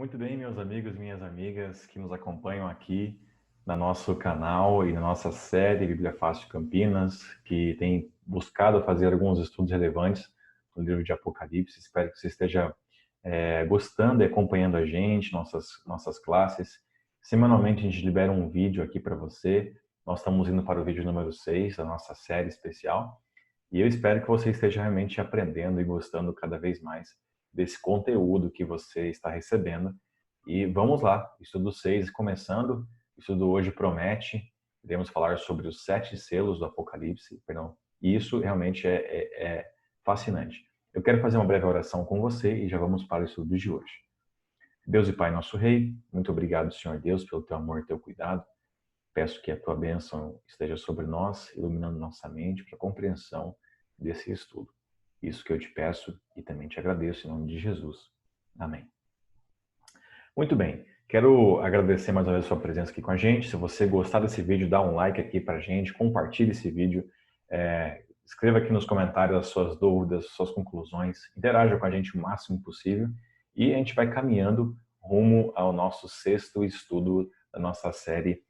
Muito bem, meus amigos e minhas amigas que nos acompanham aqui no nosso canal e na nossa série Bíblia Fácil Campinas, que tem buscado fazer alguns estudos relevantes no livro de Apocalipse. Espero que você esteja gostando e acompanhando a gente, nossas classes. Semanalmente a gente libera um vídeo aqui para você. Nós estamos indo para o vídeo número 6 da nossa série especial. E eu espero que você esteja realmente aprendendo e gostando cada vez mais desse conteúdo que você está recebendo. E vamos lá, estudo 6 começando. O estudo hoje promete. Iremos falar sobre os 7 selos do Apocalipse. Perdão. E isso realmente é fascinante. Eu quero fazer uma breve oração com você e já vamos para o estudo de hoje. Deus e Pai, nosso Rei, muito obrigado, Senhor Deus, pelo teu amor e teu cuidado. Peço que a tua bênção esteja sobre nós, iluminando nossa mente para a compreensão desse estudo. Isso que eu te peço e também te agradeço em nome de Jesus. Amém. Muito bem. Quero agradecer mais uma vez a sua presença aqui com a gente. Se você gostar desse vídeo, dá um like aqui para a gente, compartilhe esse vídeo, escreva aqui nos comentários as suas dúvidas, suas conclusões, interaja com a gente o máximo possível e a gente vai caminhando rumo ao nosso 6º estudo da nossa série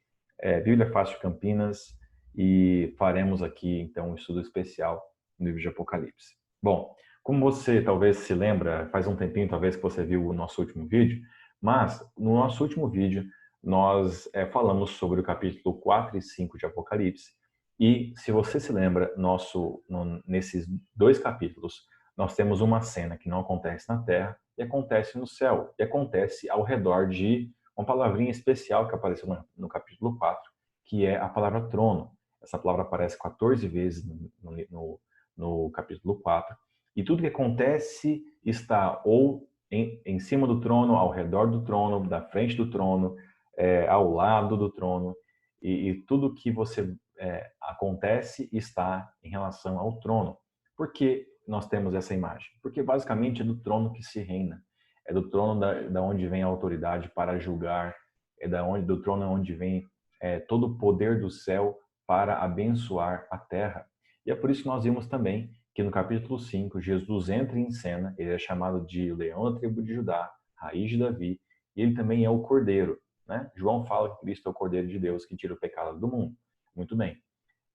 Bíblia Fácil Campinas, e faremos aqui então um estudo especial no livro de Apocalipse. Bom, como você talvez se lembra, faz um tempinho talvez que você viu o nosso último vídeo, mas no nosso último vídeo nós falamos sobre o capítulo 4 e 5 de Apocalipse. E se você se lembra, nesses 2 capítulos nós temos uma cena que não acontece na Terra e acontece no céu, e acontece ao redor de uma palavrinha especial que apareceu no capítulo 4, que é a palavra trono. Essa palavra aparece 14 vezes no capítulo 4. E tudo que acontece está ou em cima do trono, ao redor do trono, da frente do trono, ao lado do trono. E tudo que acontece está em relação ao trono. Por que nós temos essa imagem? Porque basicamente é do trono que se reina. É do trono da onde vem a autoridade para julgar, do trono onde vem todo o poder do céu para abençoar a terra. E é por isso que nós vimos também que no capítulo 5, Jesus entra em cena, ele é chamado de Leão da tribo de Judá, raiz de Davi, e ele também é o Cordeiro. Né? João fala que Cristo é o Cordeiro de Deus que tira o pecado do mundo. Muito bem.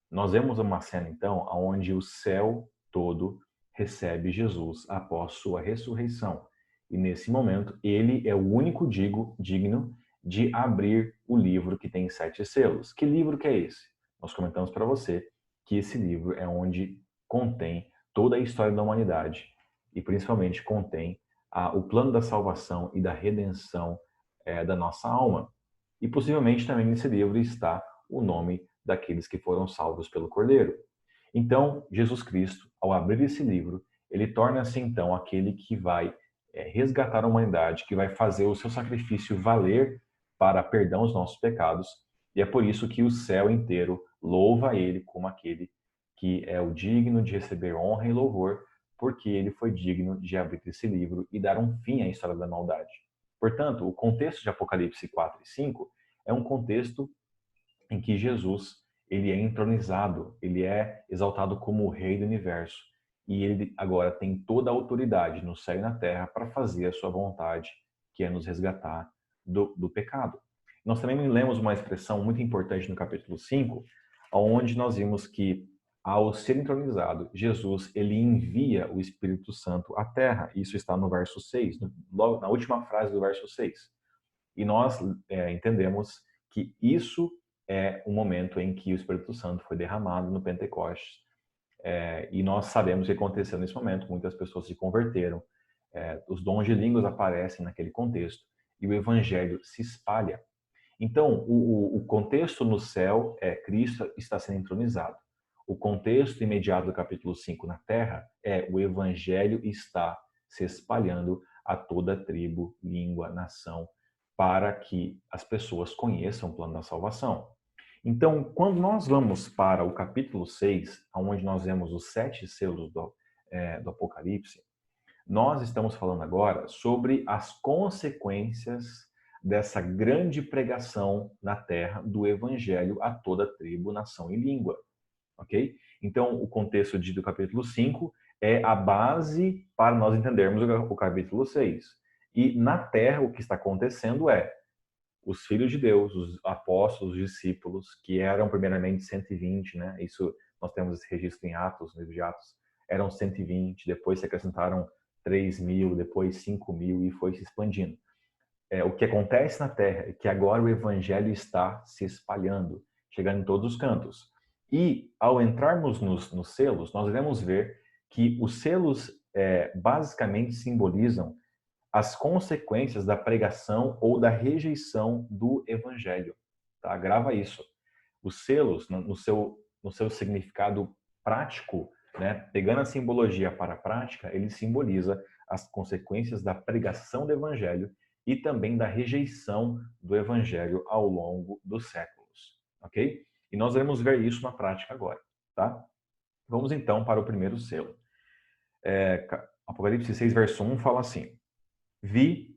Nós vemos uma cena, então, onde o céu todo recebe Jesus após sua ressurreição. E nesse momento, ele é o único digno de abrir o livro que tem 7 selos. Que livro que é esse? Nós comentamos para você que esse livro é onde contém toda a história da humanidade e principalmente contém o plano da salvação e da redenção da nossa alma. E possivelmente também nesse livro está o nome daqueles que foram salvos pelo Cordeiro. Então, Jesus Cristo, ao abrir esse livro, ele torna-se então aquele que vai resgatar a humanidade, que vai fazer o seu sacrifício valer para perdão dos nossos pecados. E é por isso que o céu inteiro louva ele como aquele que é o digno de receber honra e louvor, porque ele foi digno de abrir esse livro e dar um fim à história da maldade. Portanto, o contexto de Apocalipse 4 e 5 é um contexto em que Jesus ele é entronizado, ele é exaltado como o rei do universo, e ele agora tem toda a autoridade no céu e na terra para fazer a sua vontade, que é nos resgatar do pecado. Nós também lemos uma expressão muito importante no capítulo 5, onde nós vimos que ao ser entronizado, Jesus ele envia o Espírito Santo à terra. Isso está no verso 6, logo na última frase do verso 6. E nós entendemos que isso é o momento em que o Espírito Santo foi derramado no Pentecostes. E nós sabemos o que aconteceu nesse momento. Muitas pessoas se converteram. Os dons de línguas aparecem naquele contexto. E o Evangelho se espalha. Então, o contexto no céu é Cristo está sendo entronizado. O contexto imediato do capítulo 5 na terra é o Evangelho está se espalhando a toda tribo, língua, nação, para que as pessoas conheçam o plano da salvação. Então, quando nós vamos para o capítulo 6, onde nós vemos os 7 selos do Apocalipse, nós estamos falando agora sobre as consequências dessa grande pregação na terra do evangelho a toda tribo, nação e língua. Ok? Então, o contexto do capítulo 5 é a base para nós entendermos o capítulo 6. E na terra o que está acontecendo é os filhos de Deus, os apóstolos, os discípulos, que eram primeiramente 120, né? Isso nós temos esse registro em Atos, no livro de Atos, eram 120, depois se acrescentaram 3.000, depois 5.000 e foi se expandindo. O que acontece na Terra é que agora o Evangelho está se espalhando, chegando em todos os cantos. E ao entrarmos nos selos, nós iremos ver que os selos basicamente simbolizam as consequências da pregação ou da rejeição do Evangelho. Tá? Grava isso. Os selos, no seu significado prático, né, pegando a simbologia para a prática, ele simboliza as consequências da pregação do Evangelho e também da rejeição do Evangelho ao longo dos séculos. Ok? E nós iremos ver isso na prática agora. Tá? Vamos então para o primeiro selo. Apocalipse 6, verso 1 fala assim: Vi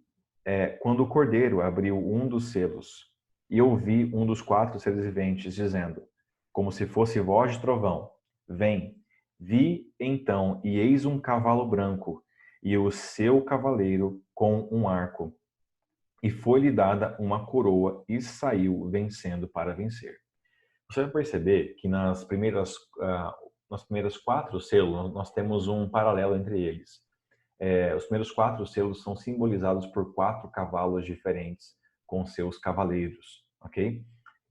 quando o Cordeiro abriu um dos selos, e ouvi um dos 4 seres viventes dizendo, como se fosse voz de trovão: Vem. Vi então, e eis um cavalo branco, e o seu cavaleiro com um arco. E foi-lhe dada uma coroa, e saiu vencendo para vencer. Você vai perceber que nas primeiras 4 selos, nós temos um paralelo entre eles. Os primeiros 4 selos são simbolizados por 4 cavalos diferentes com seus cavaleiros, ok?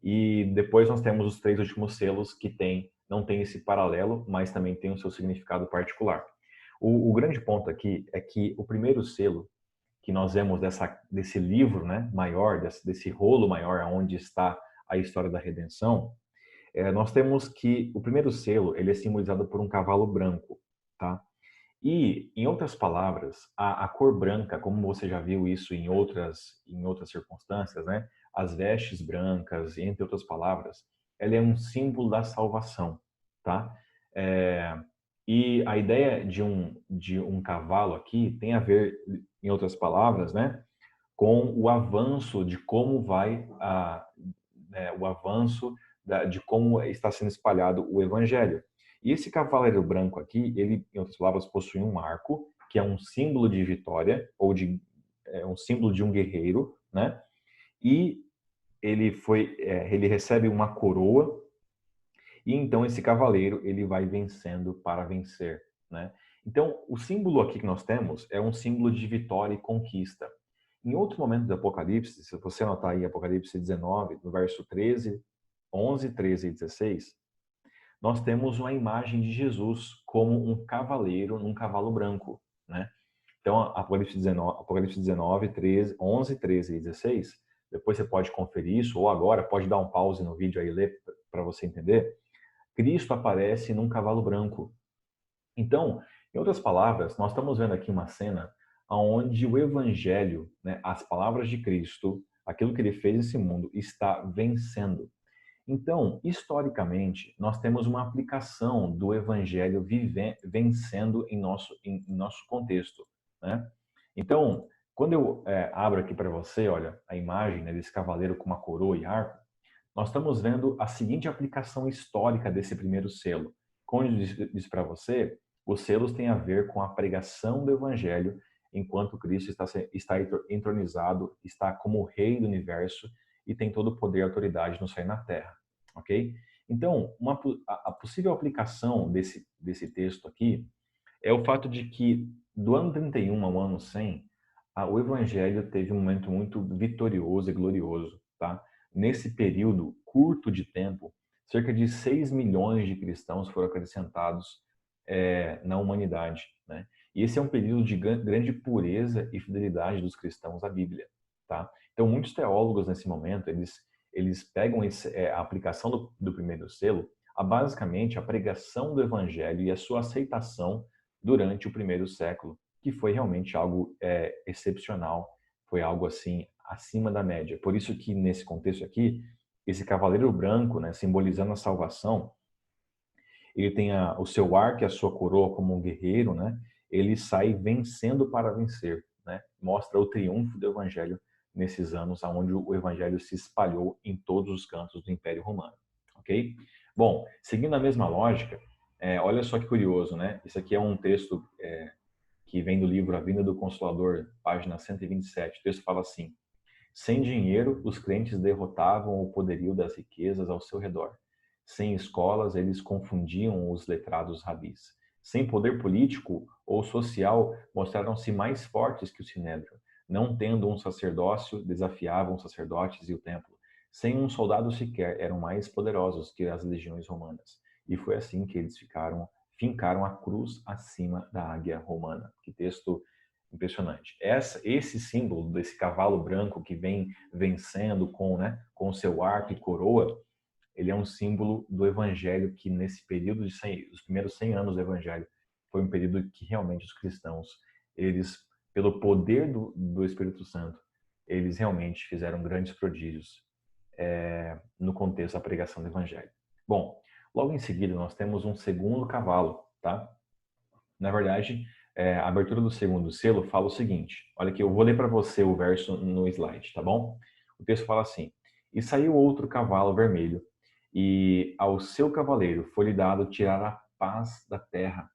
E depois nós temos os 3 últimos selos que não tem esse paralelo, mas também tem o seu significado particular. O grande ponto aqui é que o primeiro selo que nós vemos desse livro, né, maior, desse rolo maior, onde está a história da redenção, nós temos que o primeiro selo ele é simbolizado por um cavalo branco, tá? E, em outras palavras, a cor branca, como você já viu isso em outras circunstâncias, né? As vestes brancas, entre outras palavras, ela é um símbolo da salvação, tá? E a ideia de um cavalo aqui tem a ver, em outras palavras, né? Com o avanço de como o avanço de como está sendo espalhado o evangelho. E esse cavaleiro branco aqui, ele, em outras palavras, possui um arco, que é um símbolo de vitória, ou um símbolo de um guerreiro, né? E ele recebe uma coroa, e então esse cavaleiro, ele vai vencendo para vencer, né? Então, o símbolo aqui que nós temos é um símbolo de vitória e conquista. Em outro momento do Apocalipse, se você anotar aí Apocalipse 19, no verso 13, 11, 13 e 16, nós temos uma imagem de Jesus como um cavaleiro num cavalo branco, né? Então, Apocalipse 19, 13, 11, 13 e 16, depois você pode conferir isso, ou agora pode dar um pause no vídeo aí e ler para você entender. Cristo aparece num cavalo branco. Então, em outras palavras, nós estamos vendo aqui uma cena onde o evangelho, né, as palavras de Cristo, aquilo que ele fez nesse mundo, está vencendo. Então, historicamente, nós temos uma aplicação do evangelho vencendo em nosso contexto, né? Então, quando eu abro aqui para você, olha, a imagem, né, desse cavaleiro com uma coroa e arco, nós estamos vendo a seguinte aplicação histórica desse primeiro selo. Como eu disse para você, os selos têm a ver com a pregação do evangelho, enquanto Cristo está entronizado, está como rei do universo e tem todo o poder e autoridade no céu e na terra, ok? Então, a possível aplicação desse texto aqui é o fato de que do ano 31 ao ano 100, o evangelho teve um momento muito vitorioso e glorioso, tá? Nesse período curto de tempo, cerca de 6 milhões de cristãos foram acrescentados na humanidade, né? E esse é um período de grande pureza e fidelidade dos cristãos à Bíblia, tá? Então, muitos teólogos nesse momento, eles pegam a aplicação do primeiro selo basicamente a pregação do evangelho e a sua aceitação durante o primeiro século, que foi realmente algo excepcional, foi algo assim acima da média. Por isso que nesse contexto aqui, esse cavaleiro branco, né, simbolizando a salvação, ele tem o seu arco e a sua coroa como um guerreiro, né? Ele sai vencendo para vencer, né? Mostra o triunfo do evangelho nesses anos onde o evangelho se espalhou em todos os cantos do Império Romano, ok? Bom, seguindo a mesma lógica, olha só que curioso, né? Isso aqui é um texto que vem do livro A Vinda do Consolador, página 127. O texto fala assim: sem dinheiro, os crentes derrotavam o poderio das riquezas ao seu redor. Sem escolas, eles confundiam os letrados rabis. Sem poder político ou social, mostraram-se mais fortes que o sinédrio. Não tendo um sacerdócio, desafiavam os sacerdotes e o templo. Sem um soldado sequer, eram mais poderosos que as legiões romanas. E foi assim que eles fincaram a cruz acima da águia romana. Que texto impressionante. Esse símbolo desse cavalo branco que vem vencendo com seu arco e coroa, ele é um símbolo do evangelho que nesse período os primeiros 100 anos do evangelho, foi um período que realmente os cristãos, eles, pelo poder do Espírito Santo, eles realmente fizeram grandes prodígios no contexto da pregação do evangelho. Bom, logo em seguida nós temos um segundo cavalo, tá? Na verdade, a abertura do segundo selo fala o seguinte, olha aqui, eu vou ler para você o verso no slide, tá bom? O texto fala assim: e saiu outro cavalo vermelho, e ao seu cavaleiro foi-lhe dado tirar a paz da terra,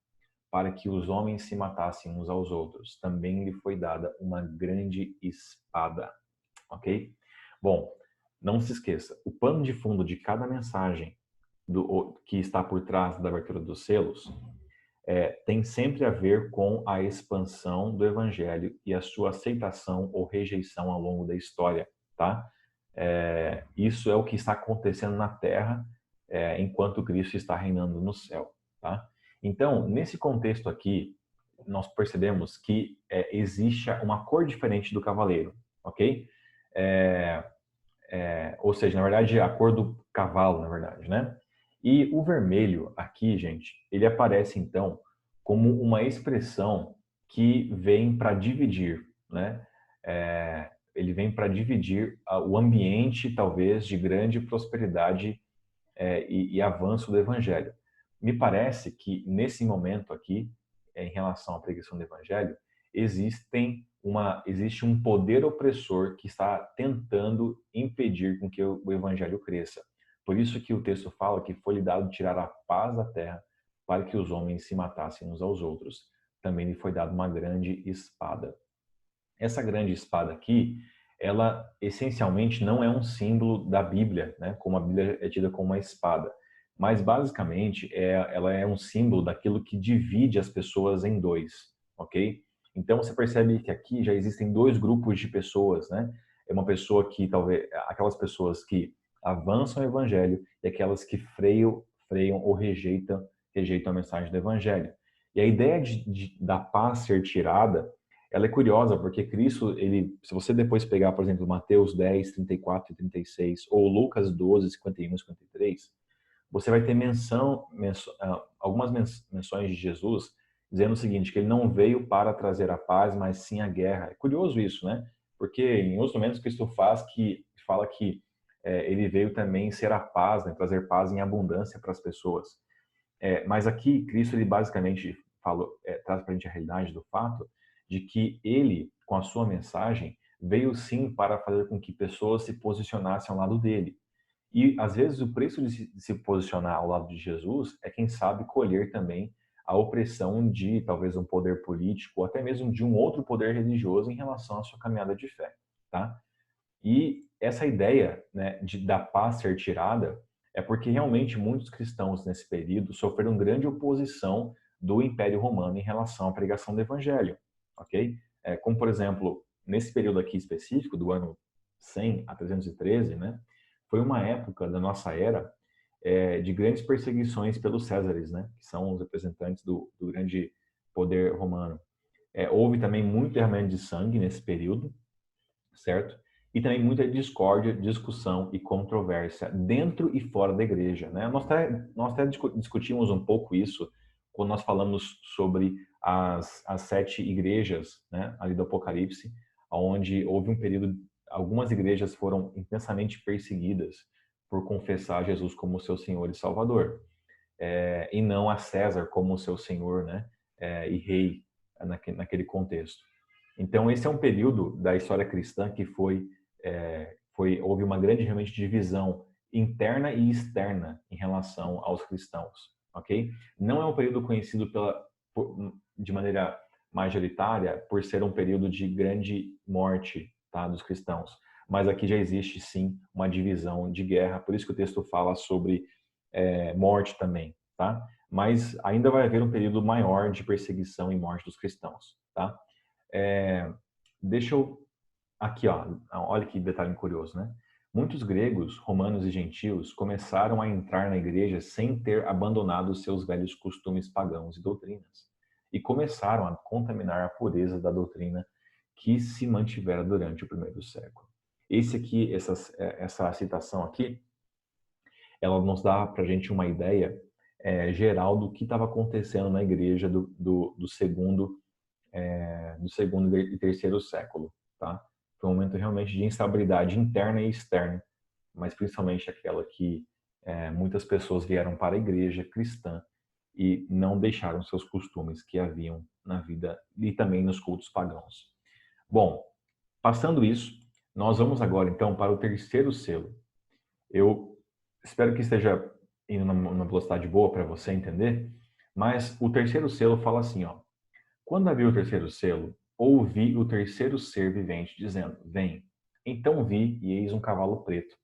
para que os homens se matassem uns aos outros. Também lhe foi dada uma grande espada. Ok? Bom, não se esqueça, o pano de fundo de cada mensagem que está por trás da abertura dos selos tem sempre a ver com a expansão do evangelho e a sua aceitação ou rejeição ao longo da história, tá? Isso é o que está acontecendo na Terra enquanto Cristo está reinando no céu, tá? Então, nesse contexto aqui, nós percebemos que existe uma cor diferente do cavaleiro, ok? Ou seja, na verdade, a cor do cavalo, na verdade, né? E o vermelho aqui, gente, ele aparece então como uma expressão que vem para dividir, né? Ele vem para dividir o ambiente, talvez, de grande prosperidade e avanço do evangelho. Me parece que nesse momento aqui, em relação à pregação do evangelho, existe um poder opressor que está tentando impedir com que o evangelho cresça. Por isso que o texto fala que foi lhe dado tirar a paz da terra para que os homens se matassem uns aos outros. Também lhe foi dada uma grande espada. Essa grande espada aqui, ela essencialmente não é um símbolo da Bíblia, né? Como a Bíblia é tida como uma espada. Mas basicamente ela é um símbolo daquilo que divide as pessoas em dois, ok? Então você percebe que aqui já existem dois grupos de pessoas, né? É uma pessoa que talvez aquelas pessoas que avançam o evangelho e aquelas que freiam ou rejeitam a mensagem do evangelho. E a ideia da paz ser tirada, ela é curiosa porque Cristo, se você depois pegar, por exemplo, Mateus 10, 34 e 36 ou Lucas 12, 51 e 53, você vai ter algumas menções de Jesus dizendo o seguinte, que ele não veio para trazer a paz, mas sim a guerra. É curioso isso, né? Porque em outros momentos Cristo fala que ele veio também ser a paz, né? Trazer paz em abundância para as pessoas. Mas aqui Cristo ele basicamente traz para a gente a realidade do fato de que ele, com a sua mensagem, veio sim para fazer com que pessoas se posicionassem ao lado dele. E, às vezes, o preço de se posicionar ao lado de Jesus é, quem sabe, colher também a opressão de, talvez, um poder político ou até mesmo de um outro poder religioso em relação à sua caminhada de fé, tá? E essa ideia, né, da paz ser tirada é porque realmente muitos cristãos nesse período sofreram grande oposição do Império Romano em relação à pregação do Evangelho, ok? Como, por exemplo, nesse período aqui específico, do ano 100 a 313, né, foi uma época da nossa era de grandes perseguições pelos Césares, né, que são os representantes do grande poder romano. Houve também muito derramamento de sangue nesse período, certo? E também muita discórdia, discussão e controvérsia dentro e fora da igreja, né? Nós até discutimos um pouco isso quando nós falamos sobre as 7 igrejas, né, ali do Apocalipse, onde houve um período, algumas igrejas foram intensamente perseguidas por confessar Jesus como seu Senhor e Salvador, e não a César como seu Senhor, né, e Rei naquele contexto. Então esse é um período da história cristã que houve uma grande realmente divisão interna e externa em relação aos cristãos, ok? Não é um período conhecido de maneira majoritária por ser um período de grande morte, tá, dos cristãos. Mas aqui já existe, sim, uma divisão de guerra, por isso que o texto fala sobre morte também, tá? Mas ainda vai haver um período maior de perseguição e morte dos cristãos, tá? Deixa eu... Aqui, ó, olha que detalhe curioso, né? Muitos gregos, romanos e gentios começaram a entrar na igreja sem ter abandonado seus velhos costumes pagãos e doutrinas, e começaram a contaminar a pureza da doutrina que se mantivera durante o primeiro século. Essa citação aqui, ela nos dá para a gente uma ideia geral do que estava acontecendo na igreja do segundo e terceiro século, tá? Foi um momento realmente de instabilidade interna e externa, mas principalmente aquela que muitas pessoas vieram para a igreja cristã e não deixaram seus costumes que haviam na vida e também nos cultos pagãos. Bom, passando isso, nós vamos agora então para o terceiro selo. Eu espero que esteja indo numa velocidade boa para você entender, mas o terceiro selo fala assim, ó: quando abriu o terceiro selo, ouvi o terceiro ser vivente dizendo: vem. Então vi, e eis um cavalo preto,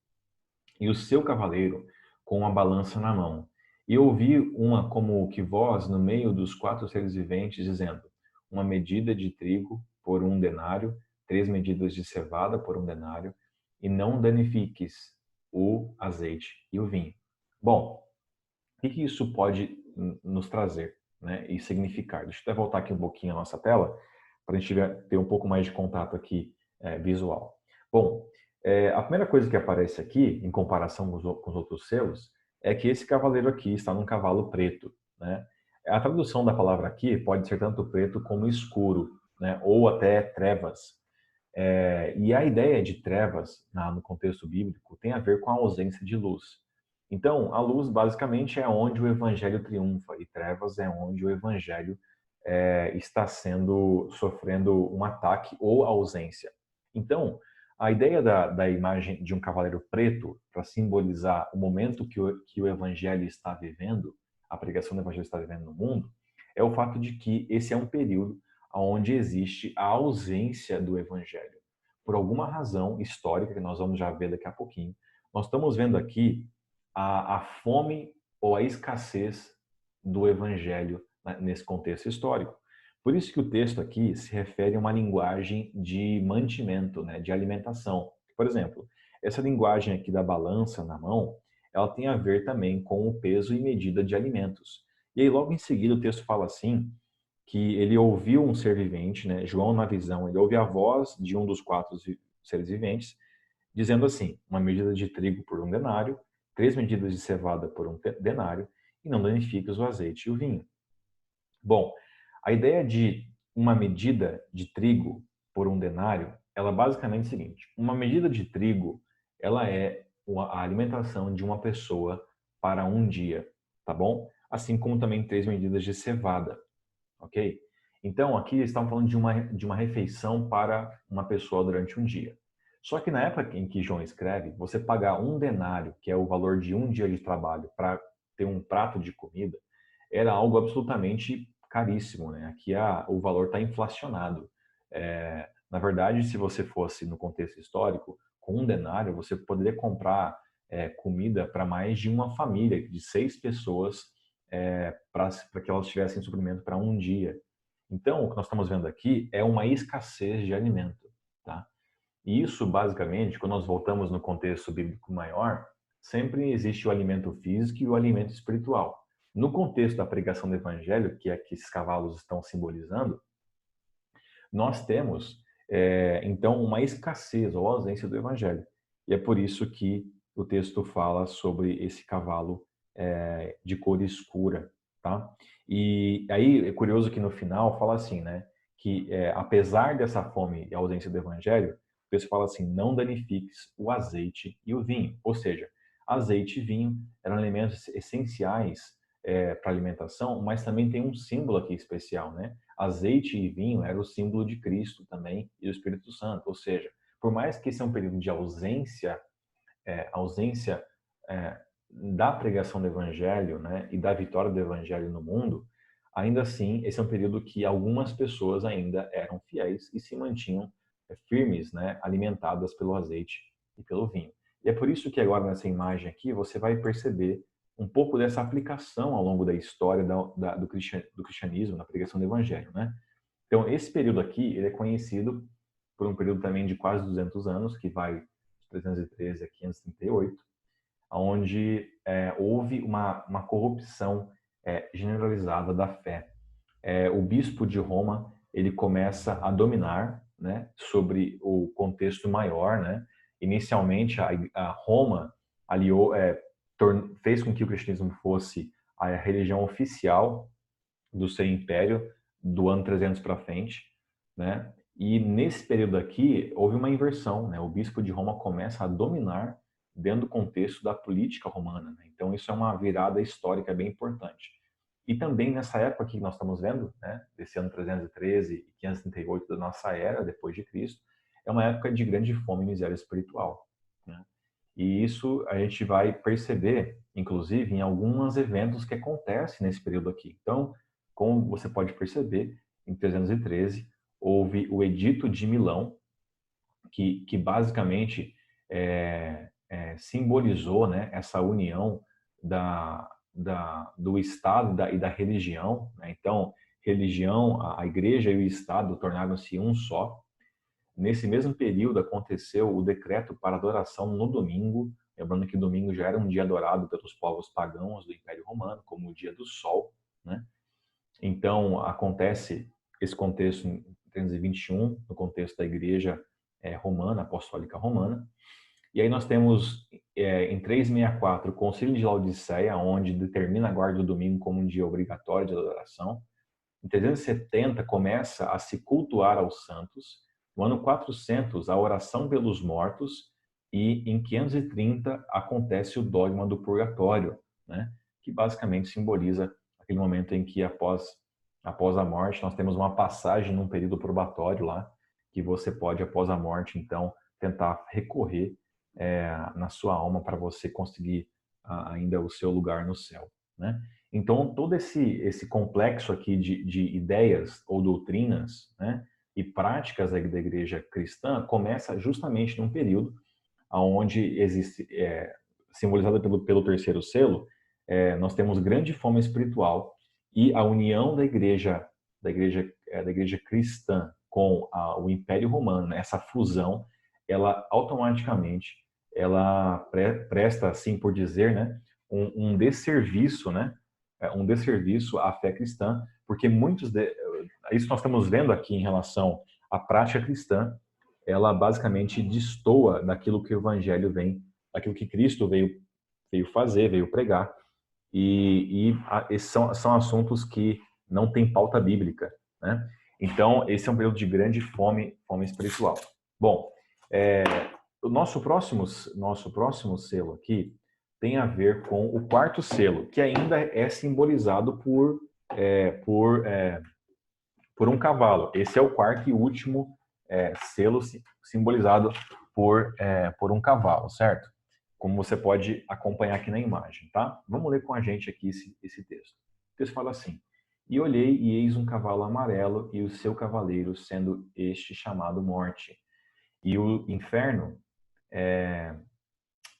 e o seu cavaleiro com uma balança na mão. E ouvi uma como que voz no meio dos quatro seres viventes dizendo: uma medida de trigo por 1 denário, 3 medidas de cevada por 1 denário, e não danifiques o azeite e o vinho. Bom, o que isso pode nos trazer, né, e significar? Deixa eu até voltar aqui um pouquinho a nossa tela, para a gente ter um pouco mais de contato aqui visual. Bom, a primeira coisa que aparece aqui, em comparação com os outros selos, é que esse cavaleiro aqui está num cavalo preto, né? A tradução da palavra aqui pode ser tanto preto como escuro, né, ou até trevas. E a ideia de trevas, no contexto bíblico, tem a ver com a ausência de luz. Então, a luz basicamente é onde o evangelho triunfa e trevas é onde o evangelho está sofrendo um ataque ou ausência. Então, a ideia da imagem de um cavaleiro preto para simbolizar o momento que o evangelho está vivendo, a pregação do evangelho está vivendo no mundo, é o fato de que esse é um período onde existe a ausência do evangelho. Por alguma razão histórica, que nós vamos já ver daqui a pouquinho, nós estamos vendo aqui a fome ou a escassez do evangelho nesse contexto histórico. Por isso que o texto aqui se refere a uma linguagem de mantimento, né, de alimentação. Por exemplo, essa linguagem aqui da balança na mão, ela tem a ver também com o peso e medida de alimentos. E aí logo em seguida o texto fala assim, que ele ouviu um ser vivente, né, João na visão, ele ouve a voz de um dos quatro seres viventes, dizendo assim: uma medida de trigo por 1 denário, 3 medidas de cevada por 1 denário, e não danifiques o azeite e o vinho. Bom, a ideia de uma medida de trigo por 1 denário, ela basicamente é o seguinte: uma medida de trigo, ela é a alimentação de uma pessoa para um dia, tá bom? Assim como também 3 medidas de cevada, ok? Então, aqui eles estão falando de uma refeição para uma pessoa durante um dia. Só que na época em que João escreve, você pagar 1 denário, que é o valor de um dia de trabalho, para ter um prato de comida, era algo absolutamente caríssimo, né? Aqui o valor está inflacionado. Na verdade, se você fosse no contexto histórico, com 1 denário, você poderia comprar comida para mais de uma família, de 6 pessoas, para que elas tivessem suprimento para um dia. Então, o que nós estamos vendo aqui é uma escassez de alimento, tá? E isso, basicamente, quando nós voltamos no contexto bíblico maior, sempre existe o alimento físico e o alimento espiritual. No contexto da pregação do evangelho, que é que esses cavalos estão simbolizando, nós temos, então, uma escassez ou ausência do evangelho. E é por isso que o texto fala sobre esse cavalo de cor escura, tá? E aí é curioso que no final fala assim, né? Que apesar dessa fome e ausência do evangelho, o texto fala assim: não danifiques o azeite e o vinho. Ou seja, azeite e vinho eram elementos essenciais para alimentação, mas também tem um símbolo aqui especial, né? Azeite e vinho era o símbolo de Cristo também e do Espírito Santo. Ou seja, por mais que esse é um período de ausência da pregação do evangelho, né, e da vitória do evangelho no mundo, ainda assim, esse é um período que algumas pessoas ainda eram fiéis e se mantinham firmes, né, alimentadas pelo azeite e pelo vinho. E é por isso que agora nessa imagem aqui você vai perceber um pouco dessa aplicação ao longo da história do cristianismo, na pregação do evangelho, né? Então, esse período aqui, ele é conhecido por um período também de quase 200 anos, que vai de 313 a 538, onde houve uma corrupção generalizada da fé. O bispo de Roma, ele começa a dominar, né, sobre o contexto maior, né? Inicialmente, a Roma aliou, fez com que o cristianismo fosse a religião oficial do seu império do ano 300 para frente, né? E nesse período aqui houve uma inversão, né? O bispo de Roma começa a dominar dentro do contexto da política romana, né? Então isso é uma virada histórica bem importante. E também nessa época que nós estamos vendo, né, desse ano 313 e 538 da nossa era, depois de Cristo, é uma época de grande fome e miséria espiritual, né? E isso a gente vai perceber, inclusive, em alguns eventos que acontecem nesse período aqui. Então, como você pode perceber, em 313 houve o Edito de Milão, que basicamente simbolizou, né, essa união do Estado e da religião, né? Então, religião, a igreja e o Estado tornaram-se um só. Nesse mesmo período aconteceu o decreto para adoração no domingo, lembrando que domingo já era um dia adorado pelos povos pagãos do Império Romano, como o dia do sol, né? Então, acontece esse contexto em 321, no contexto da Igreja Romana, Apostólica Romana. E aí nós temos, em 364, o Concílio de Laodiceia, onde determina a guarda do domingo como um dia obrigatório de adoração. Em 370, começa a se cultuar aos santos. No ano 400, a oração pelos mortos. E em 530, acontece o dogma do purgatório, né? Que basicamente simboliza aquele momento em que, após a morte, nós temos uma passagem num período probatório lá, que você pode, após a morte, então, tentar recorrer na sua alma para você conseguir ainda o seu lugar no céu, né? Então, todo esse complexo aqui de ideias ou doutrinas, né, e práticas da igreja cristã começa justamente num período onde existe, simbolizado pelo terceiro selo, nós temos grande fome espiritual e a união da igreja cristã com o Império Romano, né, essa fusão, ela automaticamente presta, assim por dizer, né, um desserviço, né, um desserviço à fé cristã, porque isso nós estamos vendo aqui em relação à prática cristã, ela basicamente destoa daquilo que o evangelho daquilo que Cristo veio fazer, veio pregar, esses são assuntos que não têm pauta bíblica, né? Então, esse é um período de grande fome espiritual. Bom, o nosso próximo selo aqui tem a ver com o quarto selo, que ainda é simbolizado por um cavalo. Esse é o quarto e último selo simbolizado por um cavalo, certo? Como você pode acompanhar aqui na imagem, tá? Vamos ler com a gente aqui esse texto. O texto fala assim: E olhei, e eis um cavalo amarelo, e o seu cavaleiro, sendo este chamado Morte. E o inferno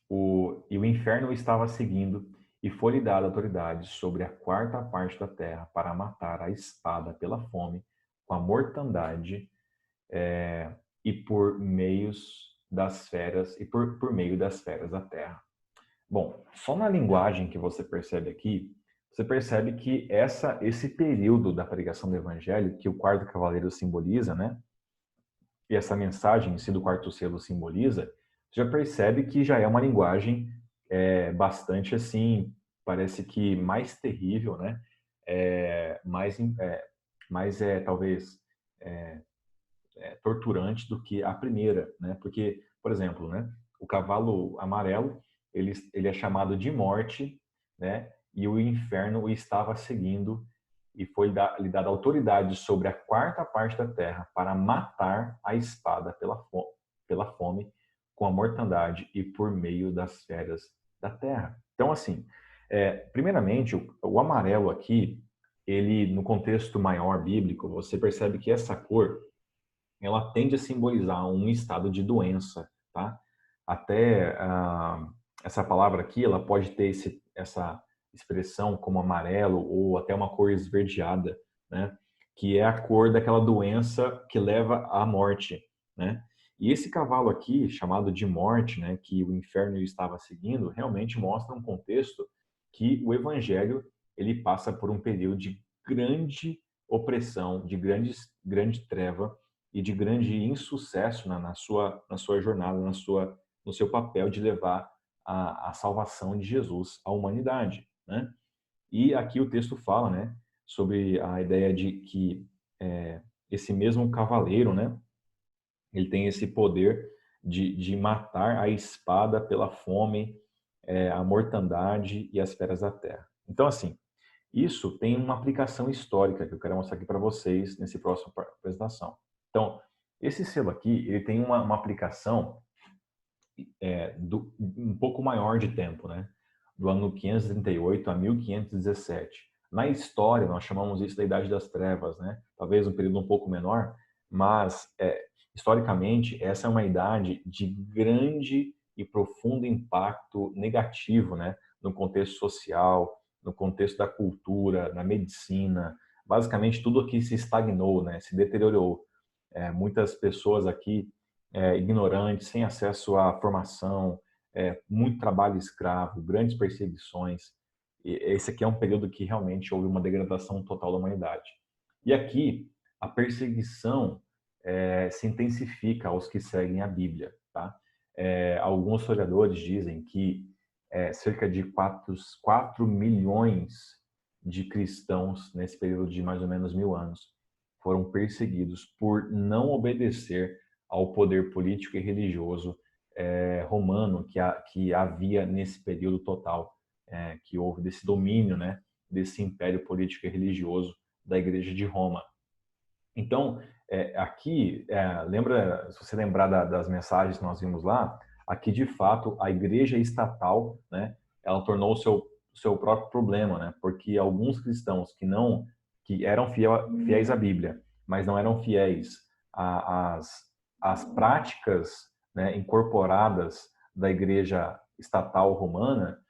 o inferno o estava seguindo, e foi-lhe dada autoridade sobre a quarta parte da terra para matar a espada pela fome, com a mortandade, e por meios das feras e por meio das feras da terra. Bom, só na linguagem que você percebe aqui, você percebe que esse período da pregação do evangelho, que o quarto cavaleiro simboliza, né? E essa mensagem em si do quarto selo simboliza, você já percebe que já é uma linguagem bastante assim, parece que mais terrível, né? Mais talvez torturante do que a primeira, né? Porque, por exemplo, né? O cavalo amarelo, ele é chamado de morte, né? E o inferno o estava seguindo e lhe dada autoridade sobre a quarta parte da terra para matar a espada pela fome, com a mortandade e por meio das feras da terra. Então, assim, primeiramente, o amarelo aqui ele, no contexto maior bíblico, você percebe que essa cor, ela tende a simbolizar um estado de doença, tá? Até essa palavra aqui, ela pode ter essa expressão como amarelo ou até uma cor esverdeada, né? Que é a cor daquela doença que leva à morte, né? E esse cavalo aqui, chamado de morte, né, que o inferno estava seguindo, realmente mostra um contexto que o evangelho ele passa por um período de grande opressão, de grande treva e de grande insucesso na sua jornada, no seu papel de levar a salvação de Jesus à humanidade, né? E aqui o texto fala, né, sobre a ideia de que esse mesmo cavaleiro, né, ele tem esse poder de matar a espada pela fome, a mortandade e as feras da terra. Então, assim, isso tem uma aplicação histórica que eu quero mostrar aqui para vocês nesse próximo apresentação. Então, esse selo aqui, ele tem uma aplicação um pouco maior de tempo, né? Do ano 538 a 1517. Na história, nós chamamos isso da Idade das Trevas, né? Talvez um período um pouco menor, mas historicamente essa é uma idade de grande e profundo impacto negativo, né? No contexto social, no contexto da cultura, na medicina. Basicamente tudo aqui se estagnou, né? Se deteriorou. Muitas pessoas aqui ignorantes, sem acesso à formação, muito trabalho escravo, grandes perseguições. E esse aqui é um período que realmente houve uma degradação total da humanidade. E aqui a perseguição se intensifica aos que seguem a Bíblia, tá? Alguns historiadores dizem que cerca de 4 milhões de cristãos nesse período de mais ou menos 1000 anos foram perseguidos por não obedecer ao poder político e religioso romano que havia nesse período total, que houve desse domínio, né, desse império político e religioso da Igreja de Roma. Então, aqui, se você lembrar das mensagens que nós vimos lá, aqui de fato a Igreja estatal, né, ela tornou o seu próprio problema, né, porque alguns cristãos que eram fiéis à Bíblia, mas não eram fiéis às práticas, né, incorporadas da Igreja estatal romana,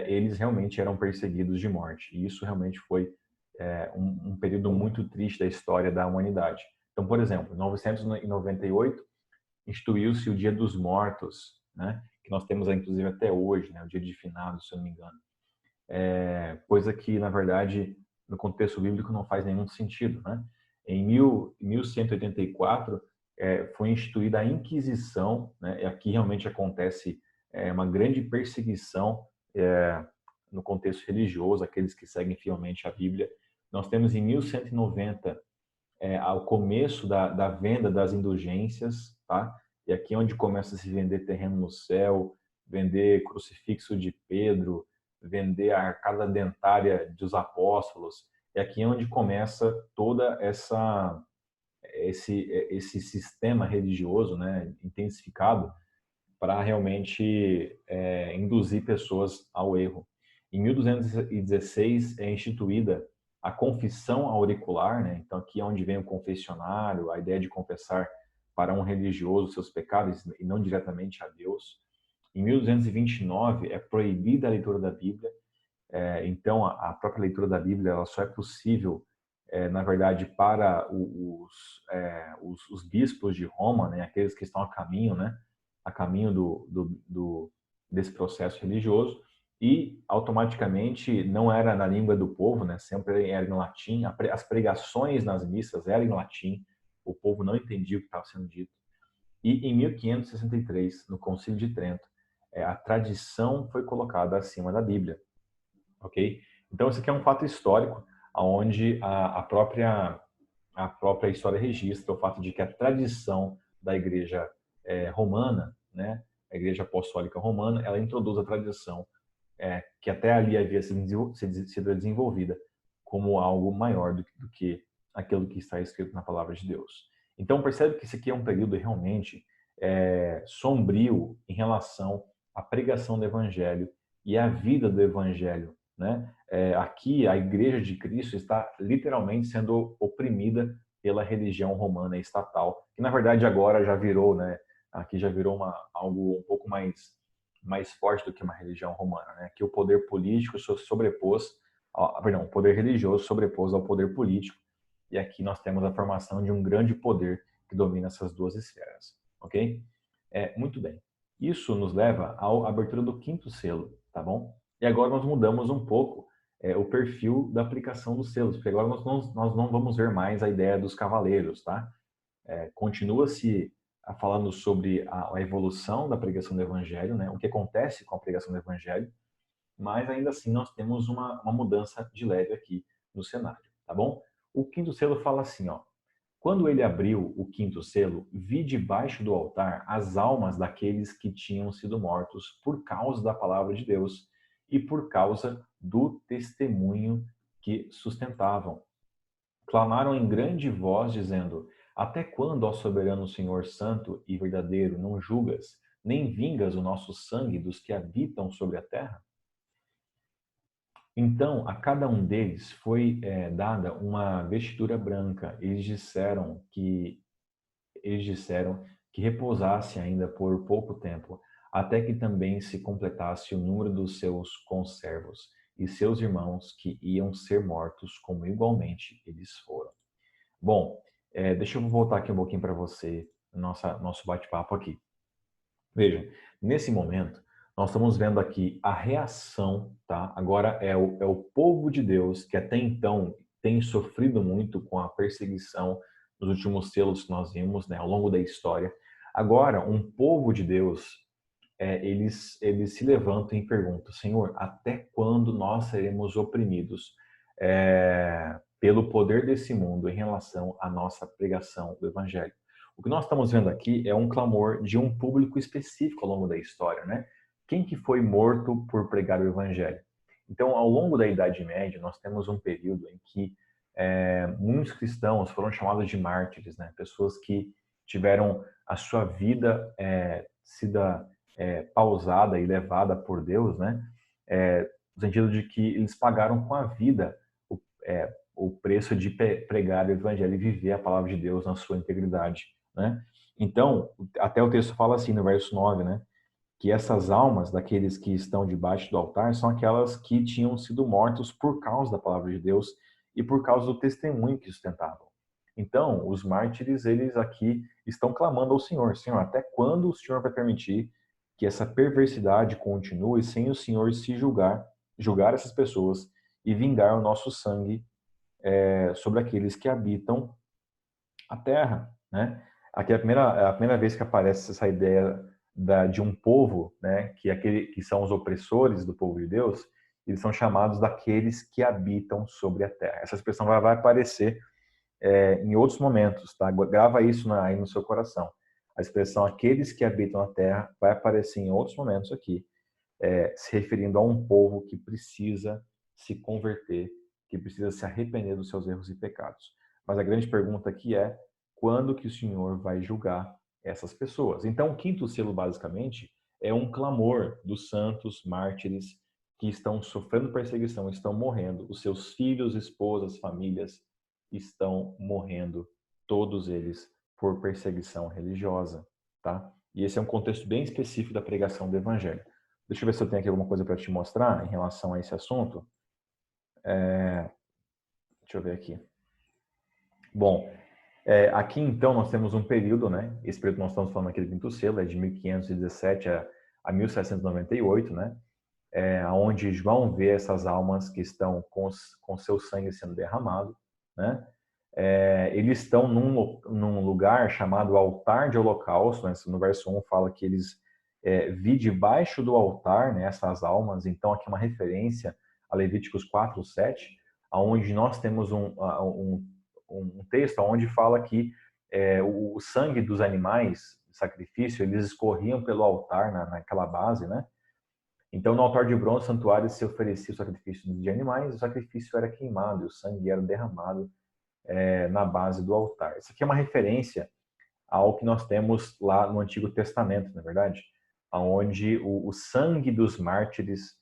eles realmente eram perseguidos de morte. E isso realmente foi um período muito triste da história da humanidade. Então, por exemplo, em 998 instituiu-se o Dia dos Mortos, né, que nós temos inclusive até hoje, né, o Dia de Finados, se eu não me engano. Coisa que, na verdade, no contexto bíblico não faz nenhum sentido, né? Em 1184 foi instituída a Inquisição, né? E aqui realmente acontece uma grande perseguição no contexto religioso, aqueles que seguem fielmente a Bíblia. Nós temos em 1190 ao começo da venda das indulgências, tá? E aqui é onde começa a se vender terreno no céu, vender crucifixo de Pedro, vender a arcada dentária dos apóstolos. E aqui é onde começa toda esse sistema religioso, né, intensificado para realmente induzir pessoas ao erro. Em 1216 é instituída a confissão auricular, né? Então aqui é onde vem o confessionário, a ideia de confessar para um religioso seus pecados e não diretamente a Deus. Em 1229 é proibida a leitura da Bíblia. Então a própria leitura da Bíblia ela só é possível, na verdade, para os bispos de Roma, né? Aqueles que estão a caminho, né? A caminho desse processo religioso, e automaticamente não era na língua do povo, né? Sempre era em latim, as pregações nas missas eram em latim, o povo não entendia o que estava sendo dito. E em 1563, no Concílio de Trento, a tradição foi colocada acima da Bíblia, ok? Então isso aqui é um fato histórico, onde a própria história registra o fato de que a tradição da Igreja romana, né, a Igreja Apostólica Romana, ela introduz a tradição que até ali havia sido desenvolvida como algo maior do que aquilo que está escrito na Palavra de Deus. Então percebe que esse aqui é um período realmente sombrio em relação à pregação do Evangelho e à vida do Evangelho, né? Aqui a Igreja de Cristo está literalmente sendo oprimida pela religião romana estatal, que na verdade agora já virou, né? Aqui já virou algo um pouco mais forte do que uma religião romana, né? Que o poder político sobrepôs, perdão, o poder religioso sobrepôs ao poder político, e aqui nós temos a formação de um grande poder que domina essas duas esferas, ok? Muito bem. Isso nos leva à abertura do quinto selo, tá bom? E agora nós mudamos um pouco o perfil da aplicação dos selos, porque agora nós não vamos ver mais a ideia dos cavaleiros, tá? Continua-se falando sobre a evolução da pregação do evangelho, né? O que acontece com a pregação do evangelho, mas ainda assim nós temos uma mudança de leve aqui no cenário, tá bom? O quinto selo fala assim, ó: quando ele abriu o quinto selo, vi debaixo do altar as almas daqueles que tinham sido mortos por causa da palavra de Deus e por causa do testemunho que sustentavam. Clamaram em grande voz, dizendo: até quando, ó soberano Senhor Santo e verdadeiro, não julgas, nem vingas o nosso sangue dos que habitam sobre a terra? Então, a cada um deles foi dada uma vestidura branca. Eles disseram que repousasse ainda por pouco tempo, até que também se completasse o número dos seus conservos e seus irmãos que iam ser mortos, como igualmente eles foram. Bom, deixa eu voltar aqui um pouquinho para você, nosso bate-papo aqui. Veja, nesse momento, nós estamos vendo aqui a reação, tá? Agora é o povo de Deus que até então tem sofrido muito com a perseguição nos últimos selos que nós vimos, né, ao longo da história. Agora, um povo de Deus, eles se levantam e perguntam: Senhor, até quando nós seremos oprimidos pelo poder desse mundo em relação à nossa pregação do Evangelho? O que nós estamos vendo aqui é um clamor de um público específico ao longo da história, né? Quem que foi morto por pregar o Evangelho? Então, ao longo da Idade Média, nós temos um período em que muitos cristãos foram chamados de mártires, né? Pessoas que tiveram a sua vida sido pausada e levada por Deus, né? No sentido de que eles pagaram com a vida o preço de pregar o Evangelho e viver a palavra de Deus na sua integridade, né? Então, até o texto fala assim no verso 9, né? Que essas almas daqueles que estão debaixo do altar são aquelas que tinham sido mortos por causa da palavra de Deus e por causa do testemunho que sustentavam. Então, os mártires, eles aqui estão clamando ao Senhor: Senhor, até quando o Senhor vai permitir que essa perversidade continue sem o Senhor se julgar essas pessoas e vingar o nosso sangue sobre aqueles que habitam a terra, né? Aqui é a primeira vez que aparece essa ideia de um povo, né? Que são os opressores do povo de Deus. Eles são chamados daqueles que habitam sobre a terra. Essa expressão vai aparecer em outros momentos, tá? Grava isso aí no seu coração. A expressão aqueles que habitam a terra vai aparecer em outros momentos aqui, se referindo a um povo que precisa se converter, que precisa se arrepender dos seus erros e pecados. Mas a grande pergunta aqui é: quando que o Senhor vai julgar essas pessoas? Então, o quinto selo, basicamente, é um clamor dos santos mártires que estão sofrendo perseguição, estão morrendo. Os seus filhos, esposas, famílias estão morrendo, todos eles, por perseguição religiosa, tá? E esse é um contexto bem específico da pregação do Evangelho. Deixa eu ver se eu tenho aqui alguma coisa para te mostrar em relação a esse assunto. Deixa eu ver aqui. Bom, aqui então nós temos um período, né? Esse período que nós estamos falando aqui do quinto selo é de 1517 a 1798, né? Onde João vê essas almas que estão com seu sangue sendo derramado, né? Eles estão num lugar chamado altar de holocausto, né? No verso 1 fala que eles vi debaixo do altar, né, essas almas. Então aqui é uma referência a Levíticos 4:7, onde nós temos um texto onde fala que o sangue dos animais de sacrifício, eles escorriam pelo altar naquela base, né? Então, no altar de bronze, santuário, se oferecia o sacrifício de animais, o sacrifício era queimado e o sangue era derramado na base do altar. Isso aqui é uma referência ao que nós temos lá no Antigo Testamento, na verdade, onde o sangue dos mártires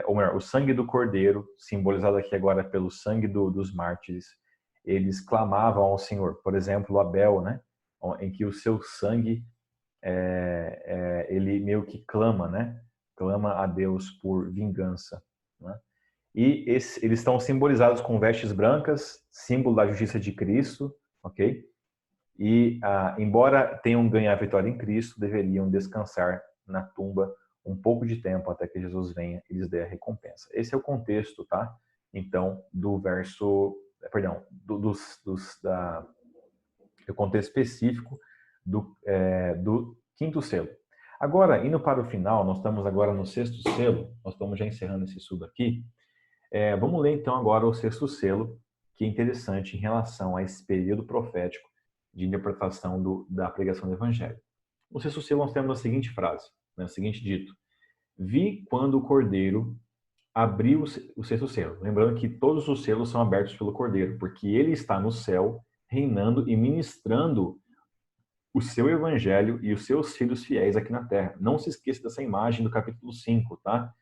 ou melhor, o sangue do cordeiro, simbolizado aqui agora pelo sangue dos mártires, eles clamavam ao Senhor. Por exemplo, Abel, né? Em que o seu sangue, ele meio que clama, né? Clama a Deus por vingança, né? E eles estão simbolizados com vestes brancas, símbolo da justiça de Cristo, ok? E, embora tenham ganho a vitória em Cristo, deveriam descansar na tumba um pouco de tempo até que Jesus venha e lhes dê a recompensa. Esse é o contexto, tá? Então, do verso, perdão, do contexto específico do quinto selo. Agora, indo para o final, nós estamos agora no sexto selo, nós estamos já encerrando esse estudo aqui. Vamos ler então agora o sexto selo, que é interessante em relação a esse período profético de interpretação da pregação do Evangelho. No sexto selo nós temos a seguinte frase, né, o seguinte dito: vi quando o Cordeiro abriu o sexto selo. Lembrando que todos os selos são abertos pelo Cordeiro, porque ele está no céu, reinando e ministrando o seu Evangelho e os seus filhos fiéis aqui na terra. Não se esqueça dessa imagem do capítulo 5, tá?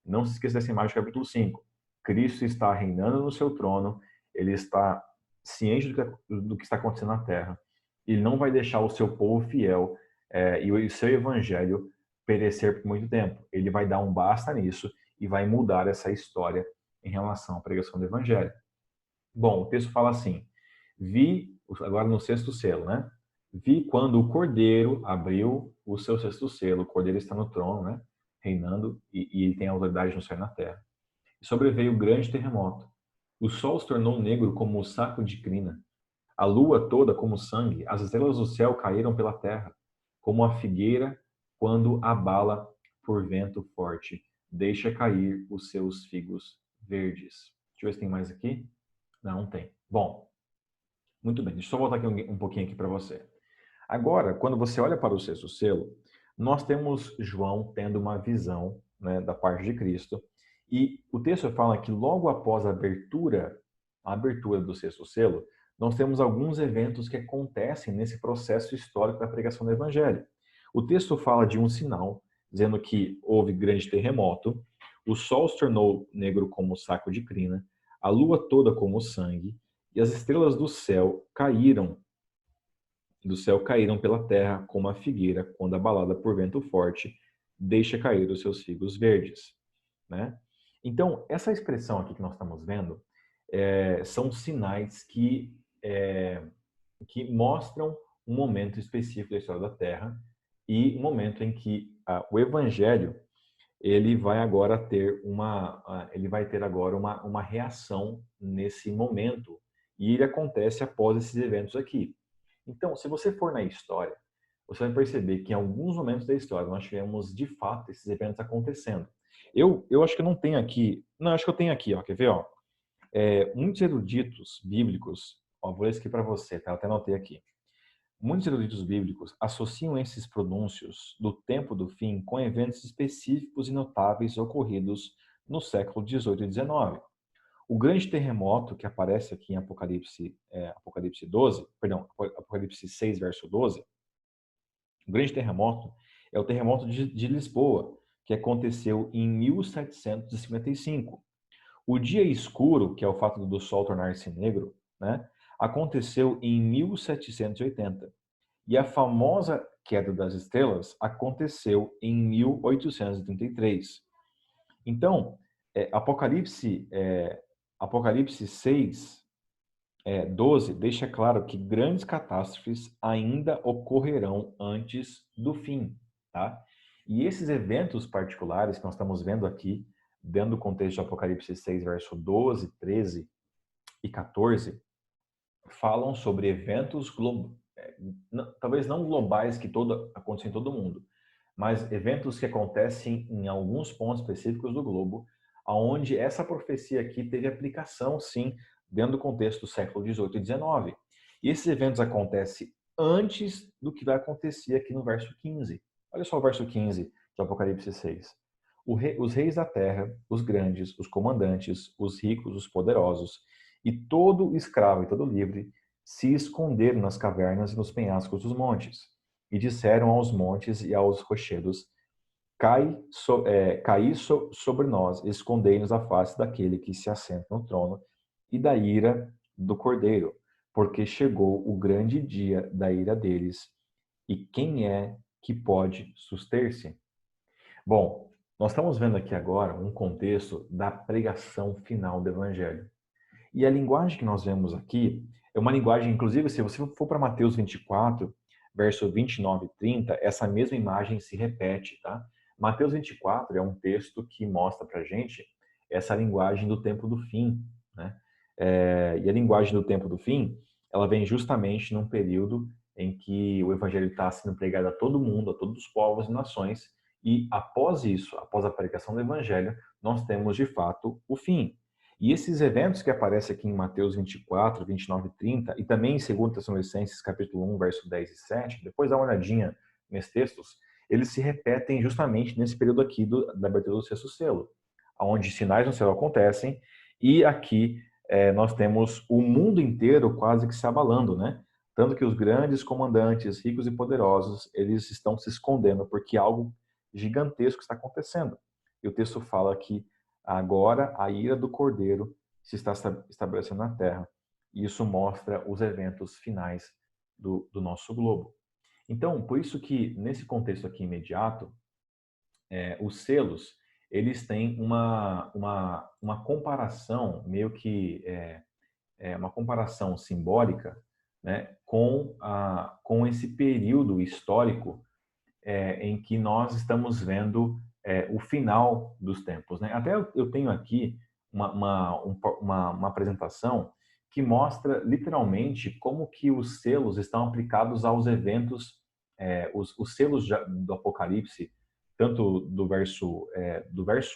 Não se esqueça dessa imagem do capítulo 5. Cristo está reinando no seu trono, ele está ciente do que está acontecendo na terra. Ele não vai deixar o seu povo fiel e o seu evangelho perecer por muito tempo. Ele vai dar um basta nisso e vai mudar essa história em relação à pregação do evangelho. Bom, o texto fala assim: vi, agora no sexto selo, né? Vi quando o Cordeiro abriu o seu sexto selo. O Cordeiro está no trono, né? Reinando, e ele tem autoridade no céu e na terra. E sobreveio um grande terremoto. O sol se tornou negro como o saco de crina. A lua toda como sangue. As estrelas do céu caíram pela terra, como a figueira quando abala por vento forte. Deixa cair os seus figos verdes. Deixa eu ver se tem mais aqui. Não tem. Bom, muito bem. Deixa eu só voltar aqui um pouquinho aqui para você. Agora, quando você olha para o sexto selo, nós temos João tendo uma visão, né, da parte de Cristo. E o texto fala que logo após a abertura do sexto selo, nós temos alguns eventos que acontecem nesse processo histórico da pregação do Evangelho. O texto fala de um sinal, dizendo que houve grande terremoto, o sol se tornou negro como saco de crina, a lua toda como sangue, e as estrelas do céu caíram pela terra como a figueira, quando abalada por vento forte, deixa cair os seus figos verdes, né? Então, essa expressão aqui que nós estamos vendo são sinais que mostram um momento específico da história da Terra e um momento em que o Evangelho ele vai ter agora uma reação nesse momento, e ele acontece após esses eventos aqui. Então, se você for na história, você vai perceber que em alguns momentos da história nós tivemos de fato esses eventos acontecendo. Eu acho que eu não tenho aqui, não, acho que eu tenho aqui, ó, quer ver, ó? Muitos eruditos bíblicos, ó, vou ler isso aqui para você, tá? Eu até anotei aqui. Muitos eruditos bíblicos associam esses pronúncios do tempo do fim com eventos específicos e notáveis ocorridos no século XVIII e XIX. O grande terremoto que aparece aqui em Apocalipse 12, perdão, Apocalipse 6, verso 12, o grande terremoto é o terremoto de Lisboa, que aconteceu em 1755. O dia escuro, que é o fato do sol tornar-se negro, né, aconteceu em 1780. E a famosa queda das estrelas aconteceu em 1833. Então, Apocalipse 6, 12 deixa claro que grandes catástrofes ainda ocorrerão antes do fim, tá? E esses eventos particulares que nós estamos vendo aqui, dentro do contexto de Apocalipse 6, verso 12, 13 e 14, falam sobre eventos talvez não globais que acontecem em todo mundo, mas eventos que acontecem em alguns pontos específicos do globo, aonde essa profecia aqui teve aplicação, sim, dentro do contexto do século XVIII e XIX. E esses eventos acontecem antes do que vai acontecer aqui no verso 15. Olha só o verso 15 de Apocalipse 6. Os reis da terra, os grandes, os comandantes, os ricos, os poderosos, e todo escravo e todo livre, se esconderam nas cavernas e nos penhascos dos montes, e disseram aos montes e aos rochedos: sobre nós, escondei-nos a face daquele que se assenta no trono e da ira do Cordeiro, porque chegou o grande dia da ira deles, e quem é que pode suster-se? Bom, nós estamos vendo aqui agora um contexto da pregação final do Evangelho. E a linguagem que nós vemos aqui é uma linguagem, inclusive, se você for para Mateus 24, verso 29 e 30, essa mesma imagem se repete, tá? Mateus 24 é um texto que mostra para a gente essa linguagem do tempo do fim, né? E a linguagem do tempo do fim, ela vem justamente num período em que o evangelho está sendo pregado a todo mundo, a todos os povos e nações, e após isso, após a pregação do evangelho, nós temos de fato o fim. E esses eventos que aparecem aqui em Mateus 24, 29 e 30, e também em 2 Tessalonicenses, capítulo 1, verso 10 e 7, depois dá uma olhadinha nesses textos, eles se repetem justamente nesse período aqui da abertura do sexto selo, onde sinais no céu acontecem, e aqui nós temos o mundo inteiro quase que se abalando, né? Tanto que os grandes comandantes, ricos e poderosos, eles estão se escondendo, porque algo gigantesco está acontecendo. E o texto fala que agora a ira do Cordeiro se está estabelecendo na Terra. E isso mostra os eventos finais do nosso globo. Então, por isso que nesse contexto aqui imediato, os selos, eles têm uma comparação, meio que uma comparação simbólica, né, com esse período histórico em que nós estamos vendo o final dos tempos, né? Até eu tenho aqui uma apresentação que mostra literalmente como que os selos estão aplicados aos eventos, os selos do Apocalipse, tanto do verso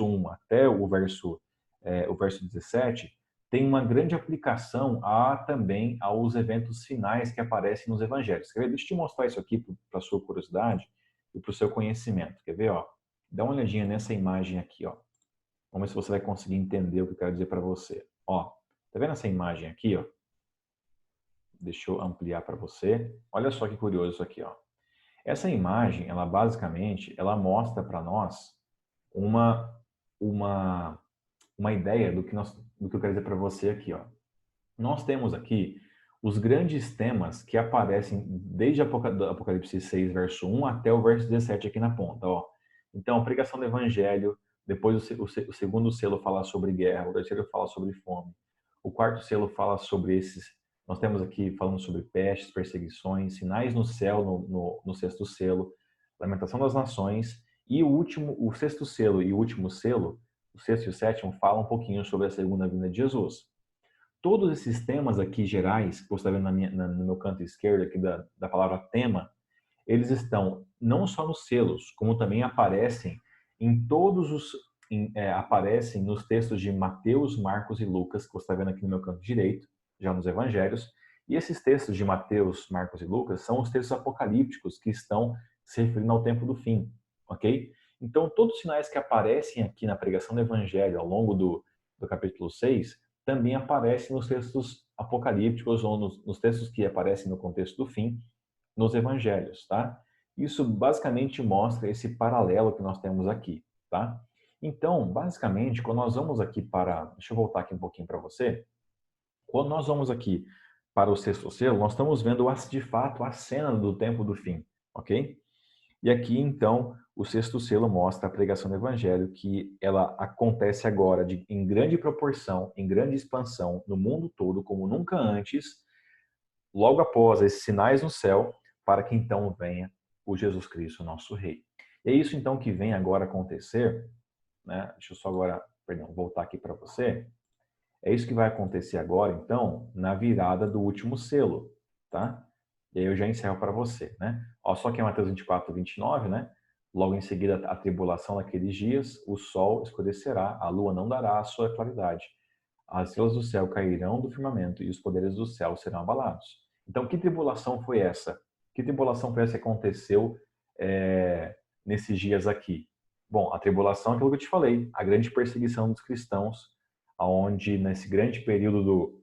1 até o verso 17, tem uma grande aplicação também aos eventos finais que aparecem nos evangelhos. Quer ver? Deixa eu te mostrar isso aqui para sua curiosidade e para o seu conhecimento. Quer ver? Ó? Dá uma olhadinha nessa imagem aqui. Ó. Vamos ver se você vai conseguir entender o que eu quero dizer para você. Ó, tá vendo essa imagem aqui? Ó? Deixa eu ampliar para você. Olha só que curioso isso aqui. Ó. Essa imagem, ela basicamente, ela mostra para nós uma, uma, uma ideia do que eu quero dizer para você aqui. Ó. Nós temos aqui os grandes temas que aparecem desde Apocalipse 6, verso 1 até o verso 17 aqui na ponta. Ó. Então, a pregação do evangelho, depois o segundo selo fala sobre guerra, o terceiro fala sobre fome, o quarto selo fala sobre nós temos aqui falando sobre pestes, perseguições, sinais no céu no sexto selo, lamentação das nações, e o sexto selo e o último selo, o sexto e o sétimo, falam um pouquinho sobre a segunda vinda de Jesus. Todos esses temas aqui gerais, que você está vendo no meu canto esquerdo aqui da palavra tema, eles estão não só nos selos, como também aparecem em aparecem nos textos de Mateus, Marcos e Lucas, que você está vendo aqui no meu canto direito, já nos evangelhos. E esses textos de Mateus, Marcos e Lucas são os textos apocalípticos que estão se referindo ao tempo do fim, ok? Então, todos os sinais que aparecem aqui na pregação do evangelho ao longo do capítulo 6 também aparecem nos textos apocalípticos ou nos textos que aparecem no contexto do fim, nos evangelhos, tá? Isso basicamente mostra esse paralelo que nós temos aqui, tá? Então, basicamente, quando nós vamos aqui deixa eu voltar aqui um pouquinho para você. Quando nós vamos aqui para o sexto selo, nós estamos vendo de fato a cena do tempo do fim, ok? E aqui, então, o sexto selo mostra a pregação do evangelho, que ela acontece agora em grande proporção, em grande expansão, no mundo todo, como nunca antes, logo após esses sinais no céu, para que então venha o Jesus Cristo, nosso Rei. E é isso, então, que vem agora acontecer, né? Deixa eu só agora, voltar aqui para você. É isso que vai acontecer agora, então, na virada do último selo, tá? E aí eu já encerro para você, né? Ó, só que é Mateus 24, 29, né? Logo em seguida, a tribulação naqueles dias, o sol escurecerá, a lua não dará a sua claridade. As estrelas do céu cairão do firmamento e os poderes do céu serão abalados. Então, que tribulação foi essa? Que tribulação foi essa que aconteceu nesses dias aqui? Bom, a tribulação é aquilo que eu te falei, a grande perseguição dos cristãos, onde nesse grande período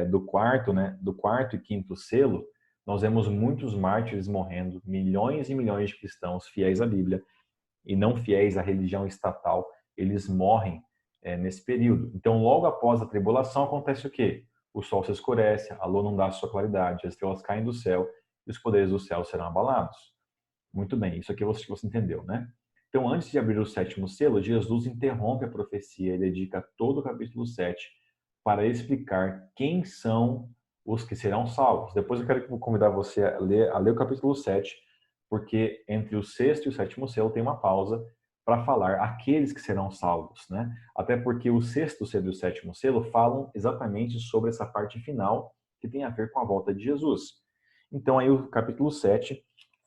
do quarto e quinto selo, nós vemos muitos mártires morrendo, milhões e milhões de cristãos fiéis à Bíblia, e não fiéis à religião estatal, eles morrem nesse período. Então, logo após a tribulação, acontece o quê? O sol se escurece, a lua não dá a sua claridade, as estrelas caem do céu e os poderes do céu serão abalados. Muito bem, isso aqui você entendeu, né? Então, antes de abrir o sétimo selo, Jesus interrompe a profecia e dedica todo o capítulo 7 para explicar quem são os que serão salvos. Depois eu quero convidar você a ler o capítulo 7, porque entre o sexto e o sétimo selo tem uma pausa para falar aqueles que serão salvos, né? Até porque o sexto selo e o sétimo selo falam exatamente sobre essa parte final que tem a ver com a volta de Jesus. Então aí o capítulo 7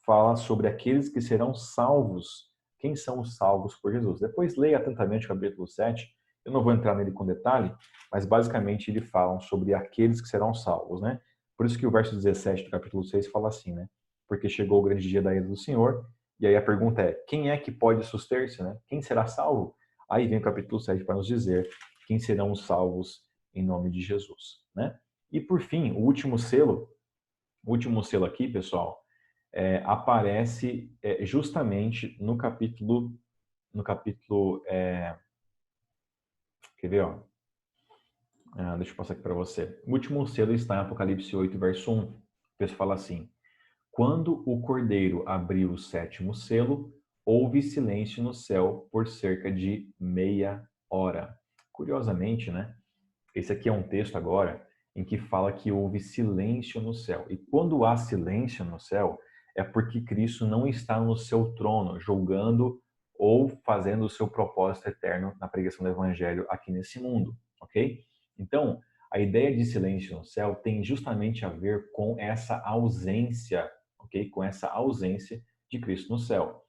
fala sobre aqueles que serão salvos. Quem são os salvos por Jesus? Depois leia atentamente o capítulo 7. Eu não vou entrar nele com detalhe, mas basicamente ele fala sobre aqueles que serão salvos, né? Por isso que o verso 17 do capítulo 6 fala assim, né? Porque chegou o grande dia da ira do Senhor. E aí a pergunta é, quem é que pode suster-se, né? Quem será salvo? Aí vem o capítulo 7 para nos dizer quem serão os salvos em nome de Jesus, né? E por fim, o último selo aqui, pessoal, aparece justamente no capítulo, quer ver, ó? Deixa eu passar aqui para você. O último selo está em Apocalipse 8, verso 1. O texto fala assim: quando o cordeiro abriu o sétimo selo, houve silêncio no céu por cerca de meia hora. Curiosamente, né? Esse aqui é um texto agora em que fala que houve silêncio no céu. E quando há silêncio no céu, é porque Cristo não está no seu trono, julgando ou fazendo o seu propósito eterno na pregação do evangelho aqui nesse mundo, ok? Então, a ideia de silêncio no céu tem justamente a ver com essa ausência, ok? Com essa ausência de Cristo no céu.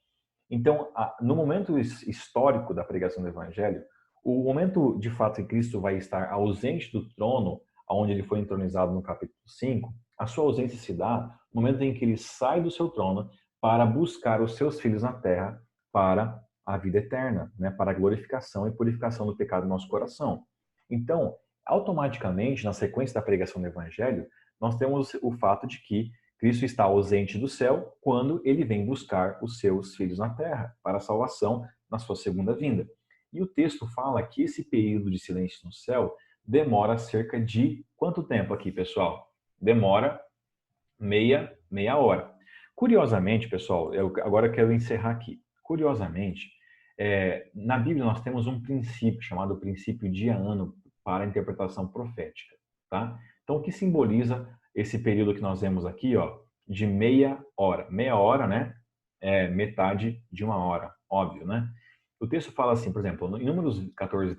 Então, no momento histórico da pregação do evangelho, o momento de fato que Cristo vai estar ausente do trono, onde ele foi entronizado no capítulo 5, a sua ausência se dá no momento em que ele sai do seu trono para buscar os seus filhos na terra para a vida eterna, né, para a glorificação e purificação do pecado do nosso coração. Então, automaticamente, na sequência da pregação do evangelho, nós temos o fato de que Cristo está ausente do céu quando ele vem buscar os seus filhos na terra para a salvação na sua segunda vinda. E o texto fala que esse período de silêncio no céu demora cerca de quanto tempo aqui, pessoal? Demora meia hora. Curiosamente, pessoal, eu agora quero encerrar aqui. Curiosamente, na Bíblia nós temos um princípio chamado princípio dia-ano para a interpretação profética, tá? Então, o que simboliza esse período que nós vemos aqui, ó, de meia hora? Meia hora, né? É metade de uma hora, óbvio, né? O texto fala assim, por exemplo, em Números 14,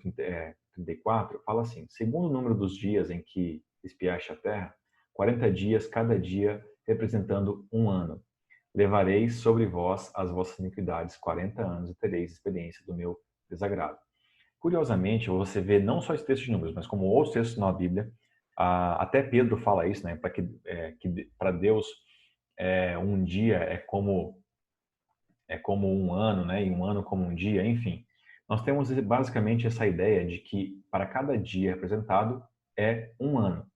34, fala assim: segundo o número dos dias em que espiaste a terra, 40 dias cada dia representando um ano. Levareis sobre vós as vossas iniquidades 40 anos e tereis experiência do meu desagrado. Curiosamente, você vê não só esse texto de Números, mas como outros textos na Bíblia, até Pedro fala isso, né? Que para Deus um dia é como um ano, né? E um ano como um dia, enfim. Nós temos basicamente essa ideia de que para cada dia representado é um ano.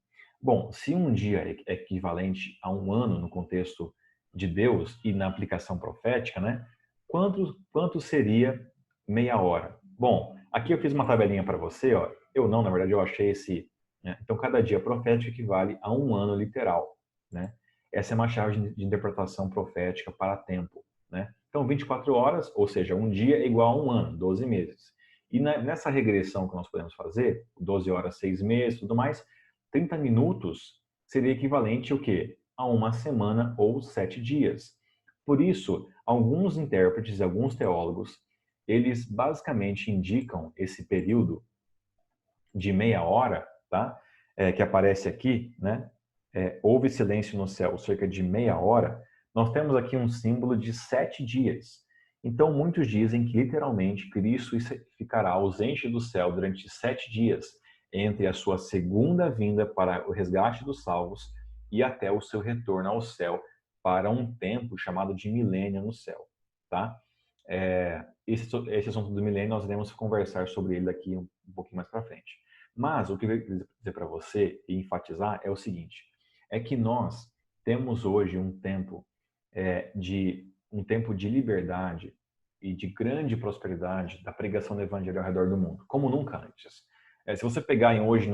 Bom, se um dia é equivalente a um ano no contexto de Deus e na aplicação profética, né? Quanto seria meia hora? Bom, aqui eu fiz uma tabelinha para você, ó. Eu não, na verdade, eu achei esse. Né? Então, cada dia profético equivale a um ano literal, né? Essa é uma chave de interpretação profética para tempo, né? Então, 24 horas, ou seja, um dia é igual a um ano, 12 meses. E nessa regressão que nós podemos fazer, 12 horas, 6 meses, tudo mais, 30 minutos seria equivalente ao quê? A uma semana ou 7 dias. Por isso, alguns intérpretes, alguns teólogos, eles basicamente indicam esse período de meia hora, tá? Que aparece aqui, né? Houve silêncio no céu, cerca de meia hora. Nós temos aqui um símbolo de 7 dias. Então, muitos dizem que literalmente Cristo ficará ausente do céu durante 7 dias, entre a sua segunda vinda para o resgate dos salvos e até o seu retorno ao céu para um tempo chamado de milênio no céu, tá? Esse assunto do milênio nós iremos conversar sobre ele daqui um pouquinho mais para frente. Mas o que eu queria dizer para você e enfatizar é o seguinte: é que nós temos hoje um tempo de liberdade e de grande prosperidade da pregação do evangelho ao redor do mundo, como nunca antes. Se você pegar hoje,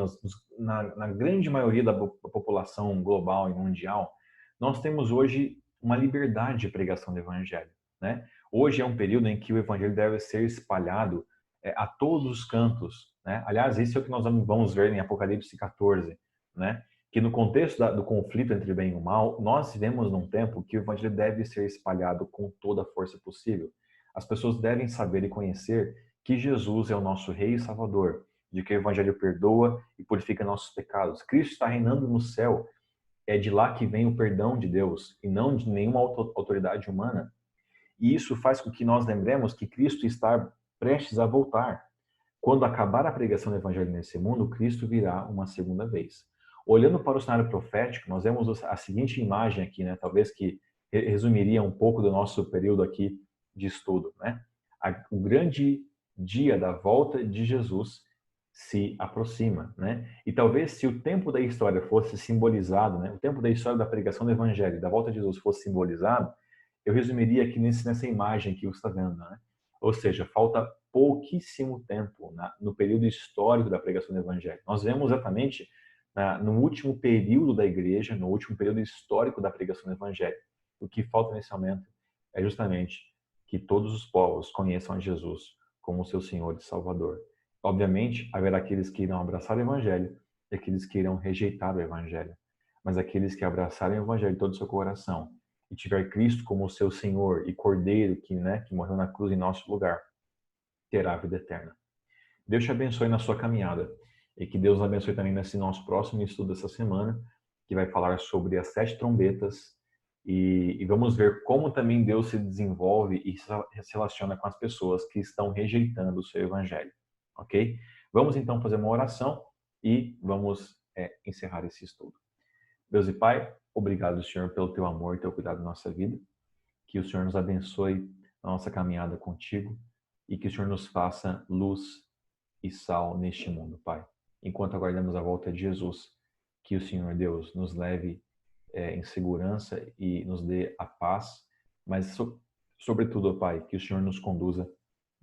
na grande maioria da população global e mundial, nós temos hoje uma liberdade de pregação do evangelho, né? Hoje é um período em que o evangelho deve ser espalhado a todos os cantos, né? Aliás, isso é o que nós vamos ver em Apocalipse 14, né? Que no contexto do conflito entre o bem e o mal, nós vivemos num tempo que o evangelho deve ser espalhado com toda a força possível. As pessoas devem saber e conhecer que Jesus é o nosso Rei e Salvador, de que o evangelho perdoa e purifica nossos pecados. Cristo está reinando no céu. É de lá que vem o perdão de Deus e não de nenhuma autoridade humana. E isso faz com que nós lembremos que Cristo está prestes a voltar. Quando acabar a pregação do evangelho nesse mundo, Cristo virá uma segunda vez. Olhando para o cenário profético, nós vemos a seguinte imagem aqui, né? Talvez que resumiria um pouco do nosso período aqui de estudo, né? O grande dia da volta de Jesus se aproxima, né? E talvez se o tempo da história fosse simbolizado, né? O tempo da história da pregação do evangelho, da volta de Jesus fosse simbolizado, eu resumiria aqui nessa imagem que você está vendo, né? Ou seja, falta pouquíssimo tempo no período histórico da pregação do evangelho. Nós vemos exatamente no último período da igreja, no último período histórico da pregação do evangelho. O que falta nesse momento é justamente que todos os povos conheçam a Jesus como seu Senhor e Salvador. Obviamente, haverá aqueles que irão abraçar o evangelho e aqueles que irão rejeitar o evangelho. Mas aqueles que abraçarem o evangelho de todo o seu coração e tiver Cristo como seu Senhor e Cordeiro que morreu na cruz em nosso lugar, terá a vida eterna. Deus te abençoe na sua caminhada e que Deus abençoe também nesse nosso próximo estudo dessa semana, que vai falar sobre as 7 trombetas e vamos ver como também Deus se desenvolve e se relaciona com as pessoas que estão rejeitando o seu evangelho, ok? Vamos então fazer uma oração e vamos encerrar esse estudo. Deus e Pai, obrigado, Senhor, pelo teu amor e teu cuidado na nossa vida. Que o Senhor nos abençoe na nossa caminhada contigo e que o Senhor nos faça luz e sal neste mundo, Pai. Enquanto aguardamos a volta de Jesus, que o Senhor Deus nos leve em segurança e nos dê a paz, mas sobretudo, Pai, que o Senhor nos conduza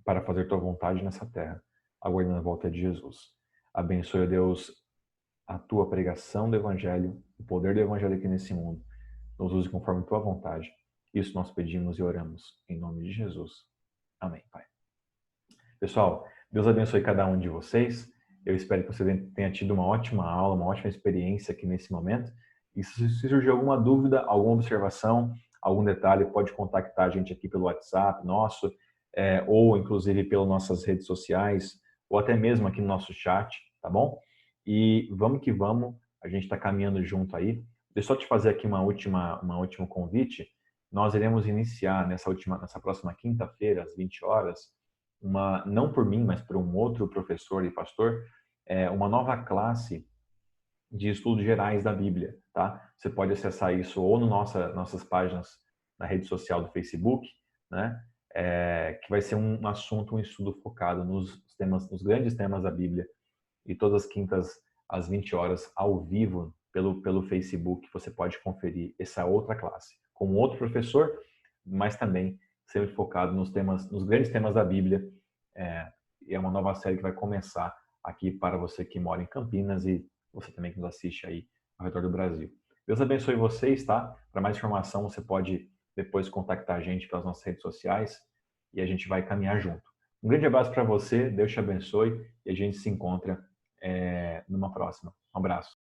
para fazer tua vontade nessa terra, aguardando a volta de Jesus. Abençoe, Deus, a tua pregação do Evangelho, o poder do Evangelho aqui nesse mundo. Nos use conforme tua vontade. Isso nós pedimos e oramos em nome de Jesus. Amém, Pai. Pessoal, Deus abençoe cada um de vocês. Eu espero que você tenha tido uma ótima aula, uma ótima experiência aqui nesse momento. E se surgir alguma dúvida, alguma observação, algum detalhe, pode contactar a gente aqui pelo WhatsApp nosso, ou inclusive pelas nossas redes sociais, ou até mesmo aqui no nosso chat, tá bom? E vamos que vamos, a gente está caminhando junto aí. Deixa eu só te fazer aqui uma último convite. Nós iremos iniciar nessa próxima quinta-feira, às 20 horas, não por mim, mas por um outro professor e pastor, uma nova classe de estudos gerais da Bíblia, tá? Você pode acessar isso ou no nossas páginas na rede social do Facebook, né? Que vai ser um estudo focado nos grandes temas da Bíblia, e todas as quintas às 20 horas ao vivo pelo Facebook você pode conferir essa outra classe com outro professor, mas também sempre focado nos grandes temas da Bíblia. E é uma nova série que vai começar aqui para você que mora em Campinas e você também que nos assiste aí ao redor do Brasil. Deus abençoe vocês, tá? Para mais informação você pode depois contactar a gente pelas nossas redes sociais e a gente vai caminhar junto. Um grande abraço para você, Deus te abençoe e a gente se encontra numa próxima. Um abraço.